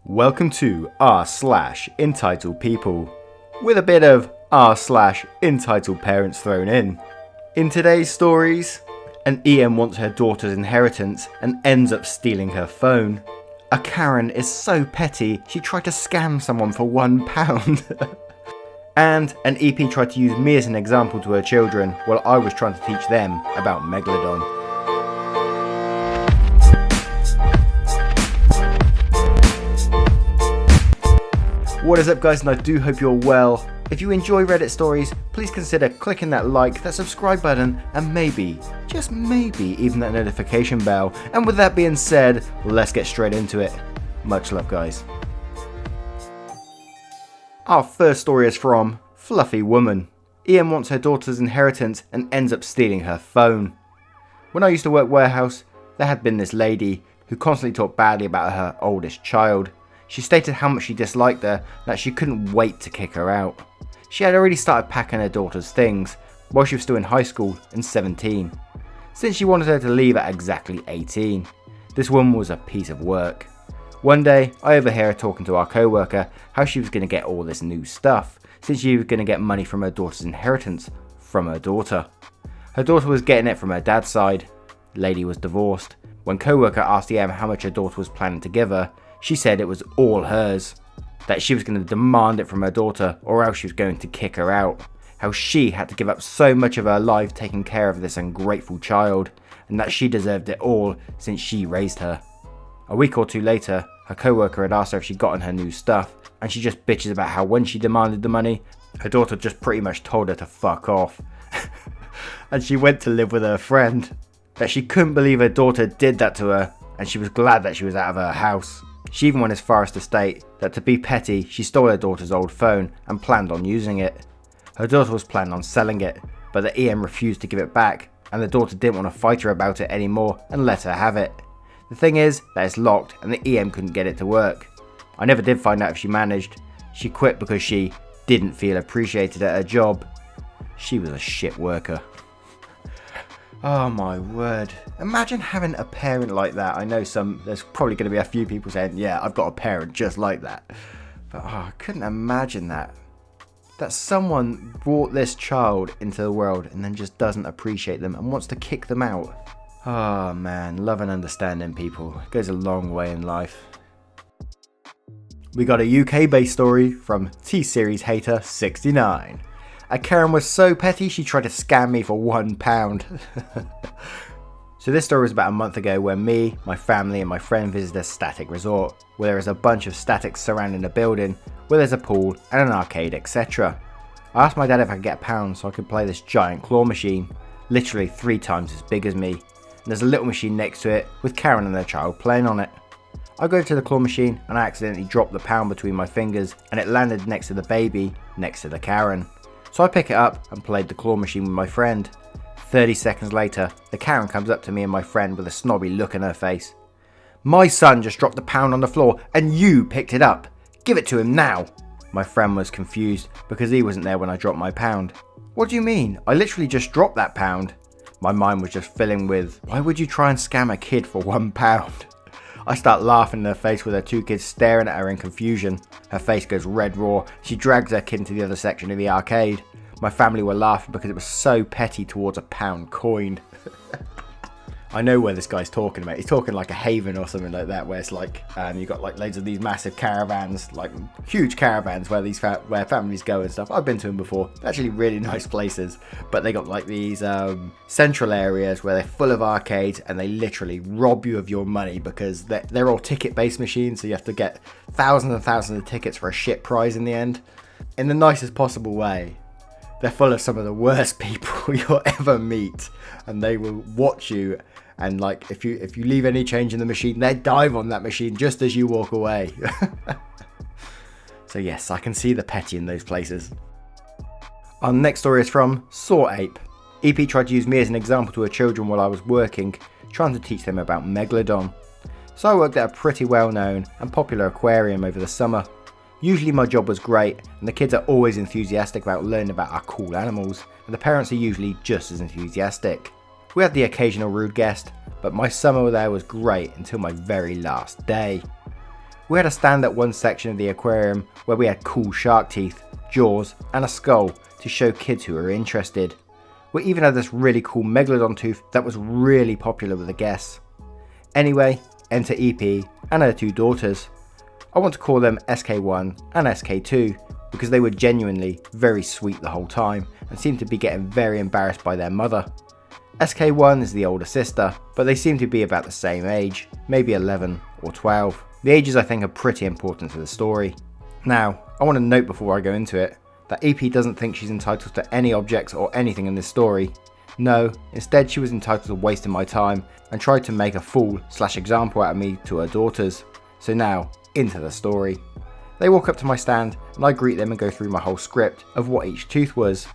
Welcome to r/EntitledPeople, with a bit of r/EntitledParents thrown in. In today's stories, an EM wants her daughter's inheritance and ends up stealing her phone. A Karen is so petty she tried to scam someone for £1. And an EP tried to use me as an example to her children while I was trying to teach them about Megalodon. What is up, guys, and I do hope you're well. If you enjoy Reddit stories, please consider clicking that like, that subscribe button, and maybe, just maybe, even that notification bell. And with that being said, let's get straight into it. Much love, guys. Our first story is from Fluffy Woman. EM wants her daughter's inheritance and ends up stealing her phone. When I used to work warehouse, there had been this lady who constantly talked badly about her oldest child. She stated how much she disliked her and that she couldn't wait to kick her out. She had already started packing her daughter's things while she was still in high school and 17, since she wanted her to leave at exactly 18. This woman was a piece of work. One day, I overhear her talking to our co-worker how she was going to get all this new stuff, since she was going to get money from her daughter's inheritance from her daughter. Her daughter was getting it from her dad's side. Lady was divorced. When co-worker asked EM how much her daughter was planning to give her, she said it was all hers, that she was going to demand it from her daughter or else she was going to kick her out, how she had to give up so much of her life taking care of this ungrateful child, and that she deserved it all since she raised her. A week or two later, her co-worker had asked her if she'd gotten her new stuff, and she just bitches about how when she demanded the money, her daughter just pretty much told her to fuck off. And she went to live with her friend, that she couldn't believe her daughter did that to her, and she was glad that she was out of her house. She even went as far as to state that to be petty, she stole her daughter's old phone and planned on using it. Her daughter was planning on selling it, but the EM refused to give it back, and the daughter didn't want to fight her about it anymore and let her have it. The thing is that it's locked and the EM couldn't get it to work. I never did find out if she managed. She quit because she didn't feel appreciated at her job. She was a shit worker. Oh my word. Imagine having a parent like that. I know there's probably going to be a few people saying, yeah, I've got a parent just like that. But I couldn't imagine that. That someone brought this child into the world and then just doesn't appreciate them and wants to kick them out. Oh man, love and understanding people. It goes a long way in life. We got a UK based story from T-Series Hater 69. A Karen was so petty she tried to scam me for £1. So this story was about a month ago when me, my family and my friend visited a static resort, where there is a bunch of statics surrounding a building, where there's a pool and an arcade, etc. I asked my dad if I could get £1 so I could play this giant claw machine, literally 3 times as big as me, and there's a little machine next to it with Karen and their child playing on it. I go to the claw machine and I accidentally dropped the £1 between my fingers and it landed next to the baby, next to the Karen. So I pick it up and played the claw machine with my friend. 30 seconds later, the Karen comes up to me and my friend with a snobby look on her face. "My son just dropped the £1 on the floor and you picked it up. Give it to him now." My friend was confused because he wasn't there when I dropped my £1. "What do you mean? I literally just dropped that £1. My mind was just filling with, why would you try and scam a kid for £1? I start laughing in her face with her 2 kids staring at her in confusion. Her face goes red raw. She drags her kid into the other section of the arcade. My family were laughing because it was so petty towards a £1 coin. I know where this guy's talking about. He's talking like a Haven or something like that, where it's like you've got like loads of these massive caravans, like huge caravans where where families go and stuff. I've been to them before. They're actually really nice places, but they got like these central areas where they're full of arcades and they literally rob you of your money because they're all ticket-based machines, so you have to get thousands and thousands of tickets for a shit prize in the end. In the nicest possible way. They're full of some of the worst people you'll ever meet, and they will watch you. And like, if you leave any change in the machine, they dive on that machine just as you walk away. So yes, I can see the petty in those places. Our next story is from Saw Ape. EP tried to use me as an example to her children while I was working, trying to teach them about Megalodon. So I worked at a pretty well-known and popular aquarium over the summer. Usually my job was great, and the kids are always enthusiastic about learning about our cool animals, and the parents are usually just as enthusiastic. We had the occasional rude guest, but my summer there was great until my very last day. We had a stand at one section of the aquarium where we had cool shark teeth, jaws and a skull to show kids who were interested. We even had this really cool megalodon tooth that was really popular with the guests. Anyway, enter EP and her 2 daughters. I want to call them SK1 and SK2 because they were genuinely very sweet the whole time and seemed to be getting very embarrassed by their mother. SK1 is the older sister, but they seem to be about the same age, maybe 11 or 12. The ages I think are pretty important to the story. Now, I want to note before I go into it, that EP doesn't think she's entitled to any objects or anything in this story. No, instead she was entitled to wasting my time and tried to make a fool/example out of me to her daughters. So now, into the story. They walk up to my stand and I greet them and go through my whole script of what each tooth was,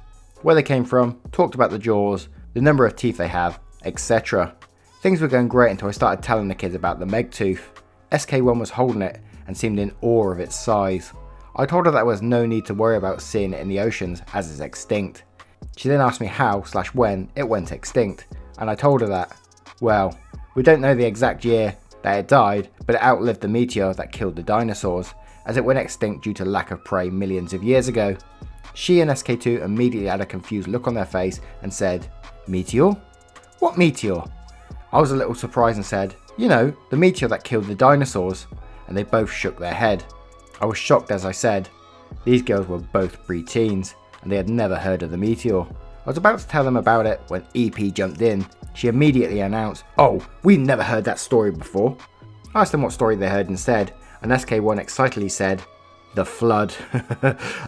where they came from, talked about the jaws, the number of teeth they have, etc. Things were going great until I started telling the kids about the Meg tooth. SK1 was holding it and seemed in awe of its size. I told her that there was no need to worry about seeing it in the oceans as it's extinct. She then asked me how/when it went extinct, and I told her that, well, we don't know the exact year that it died, but it outlived the meteor that killed the dinosaurs, as it went extinct due to lack of prey millions of years ago. She and SK2 immediately had a confused look on their face and said, "Meteor? What meteor?" I was a little surprised and said, "You know, the meteor that killed the dinosaurs," and they both shook their head. I was shocked as I said. These girls were both pre-teens and they had never heard of the meteor. I was about to tell them about it when EP jumped in. She immediately announced, "Oh, we've never heard that story before." I asked them what story they heard instead, and SK1 excitedly said, "The flood."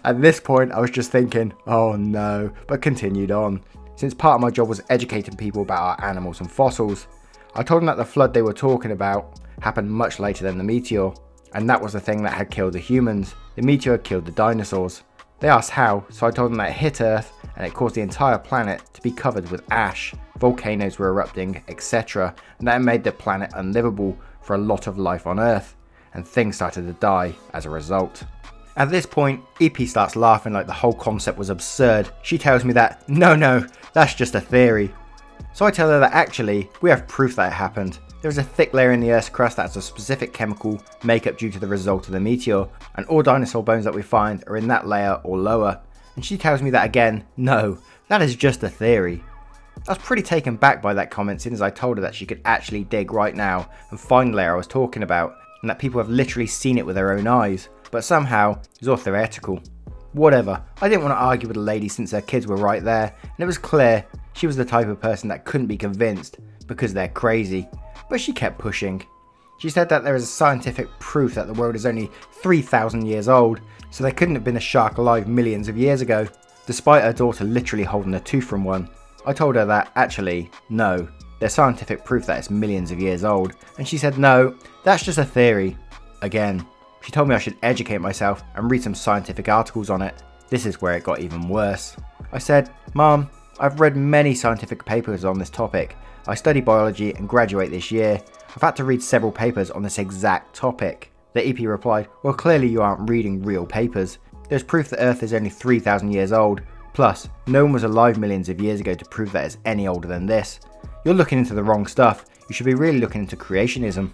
At this point I was just thinking, oh no, but continued on, since part of my job was educating people about our animals and fossils. I told them that the flood they were talking about happened much later than the meteor, and that was the thing that had killed the humans. The meteor had killed the dinosaurs. They asked how, so I told them that it hit Earth and it caused the entire planet to be covered with ash, volcanoes were erupting, etc., and that made the planet unlivable for a lot of life on Earth, and things started to die as a result. At this point, EP starts laughing like the whole concept was absurd. She tells me that, no, that's just a theory. So I tell her that actually, we have proof that it happened. There is a thick layer in the Earth's crust that has a specific chemical makeup due to the result of the meteor, and all dinosaur bones that we find are in that layer or lower. And she tells me that again, no, that is just a theory. I was pretty taken back by that comment, since I told her that she could actually dig right now and find the layer I was talking about, and that people have literally seen it with their own eyes, but somehow it's all theoretical. Whatever, I didn't want to argue with the lady since her kids were right there, and it was clear she was the type of person that couldn't be convinced because they're crazy, but she kept pushing. She said that there is scientific proof that the world is only 3,000 years old, so there couldn't have been a shark alive millions of years ago, despite her daughter literally holding a tooth from one. I told her that actually, no, there's scientific proof that it's millions of years old, and she said no, that's just a theory. Again, she told me I should educate myself and read some scientific articles on it. This is where it got even worse. I said, "Mom, I've read many scientific papers on this topic. I study biology and graduate this year. I've had to read several papers on this exact topic." The EP replied, "Well, clearly you aren't reading real papers. There's proof that Earth is only 3,000 years old. Plus, no one was alive millions of years ago to prove that it's any older than this. You're looking into the wrong stuff. You should be really looking into creationism."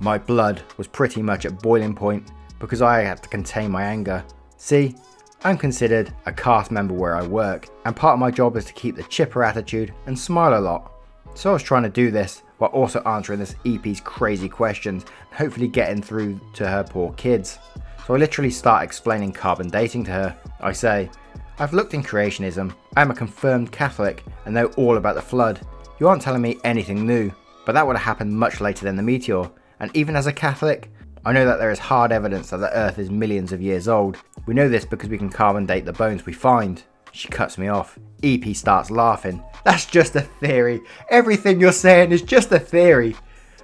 My blood was pretty much at boiling point because I had to contain my anger. See, I'm considered a cast member where I work, and part of my job is to keep the chipper attitude and smile a lot. So I was trying to do this while also answering this EP's crazy questions and hopefully getting through to her poor kids. So I literally start explaining carbon dating to her. I say, "I've looked in creationism, I am a confirmed Catholic and know all about the flood. You aren't telling me anything new, but that would have happened much later than the meteor, and even as a Catholic, I know that there is hard evidence that the Earth is millions of years old. We know this because we can carbon date the bones we find." She cuts me off. EP starts laughing. "That's just a theory. Everything you're saying is just a theory."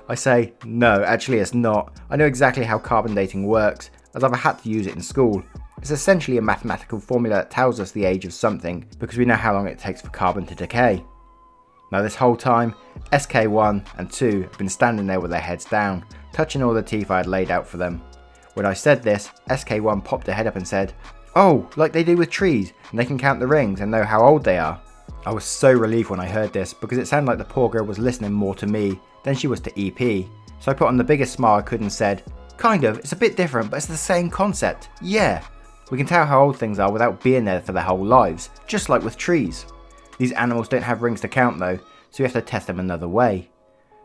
I say, "No, actually it's not. I know exactly how carbon dating works, as I've had to use it in school. It's essentially a mathematical formula that tells us the age of something, because we know how long it takes for carbon to decay." Now this whole time, SK1 and 2 have been standing there with their heads down, touching all the teeth I had laid out for them. When I said this, SK1 popped her head up and said, "Oh, like they do with trees, and they can count the rings and know how old they are." I was so relieved when I heard this, because it sounded like the poor girl was listening more to me than she was to EP. So I put on the biggest smile I could and said, Kind of, it's a bit different, but it's the same concept, yeah. We can tell how old things are without being there for their whole lives, just like with trees. These animals don't have rings to count though, so we have to test them another way.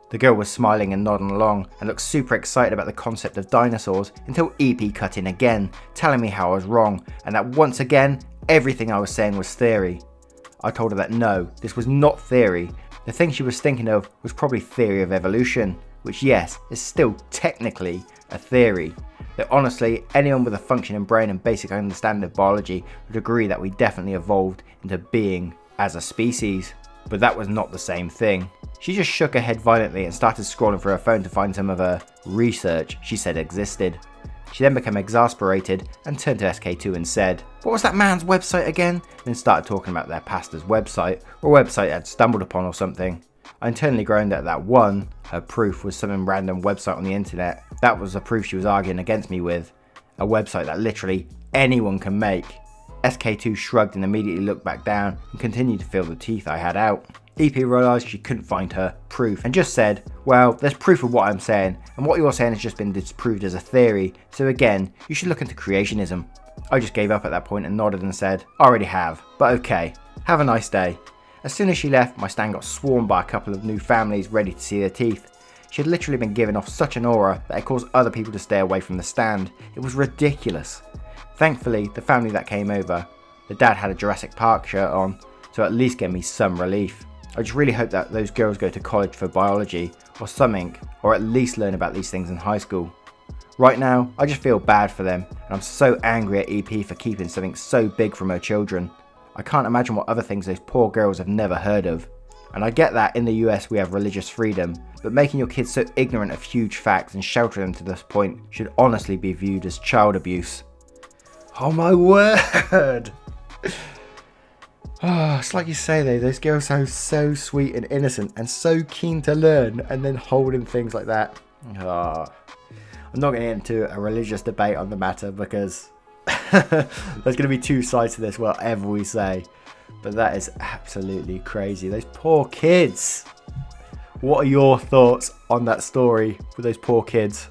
The girl was smiling and nodding along and looked super excited about the concept of dinosaurs until EP cut in again, telling me how I was wrong and that once again, everything I was saying was theory. I told her that no, this was not theory. The thing she was thinking of was probably theory of evolution, which yes, is still technically a theory. Though honestly, anyone with a functioning brain and basic understanding of biology would agree that we definitely evolved into being as a species. But that was not the same thing. She just shook her head violently and started scrolling through her phone to find some of her research she said existed. She then became exasperated and turned to SK2 and said, "What was that man's website again?" Then started talking about their pastor's website, or a website I'd stumbled upon or something. I internally groaned at that one, her proof was some random website on the internet. That was the proof she was arguing against me with. A website that literally anyone can make. SK2 shrugged and immediately looked back down and continued to feel the teeth I had out. EP realised she couldn't find her proof and just said, "Well, there's proof of what I'm saying, and what you're saying has just been disproved as a theory, so again, you should look into creationism." I just gave up at that point and nodded and said, "I already have, but okay, have a nice day." As soon as she left, my stand got swarmed by a couple of new families ready to see her teeth. She had literally been giving off such an aura that it caused other people to stay away from the stand. It was ridiculous. Thankfully, the family that came over, the dad had a Jurassic Park shirt on, so at least gave me some relief. I just really hope that those girls go to college for biology or something, or at least learn about these things in high school. Right now, I just feel bad for them, and I'm so angry at EP for keeping something so big from her children. I can't imagine what other things those poor girls have never heard of. And I get that in the US we have religious freedom, but making your kids so ignorant of huge facts and sheltering them to this point should honestly be viewed as child abuse. Oh my word! It's like you say though, those girls sound so sweet and innocent and so keen to learn, and then holding things like that. I'm not going to get into a religious debate on the matter because there's going to be two sides to this, whatever we say. But that is absolutely crazy. Those poor kids. What are your thoughts on that story with those poor kids?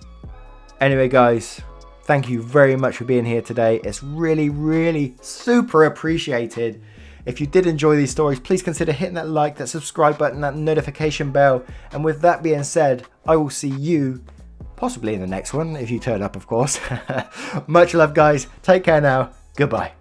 Anyway guys, thank you very much for being here today. It's really super appreciated. If you did enjoy these stories, please consider hitting that like, that subscribe button, that notification bell. And with that being said, I will see you possibly in the next one, if you turn up of course. Much love guys, take care now, goodbye.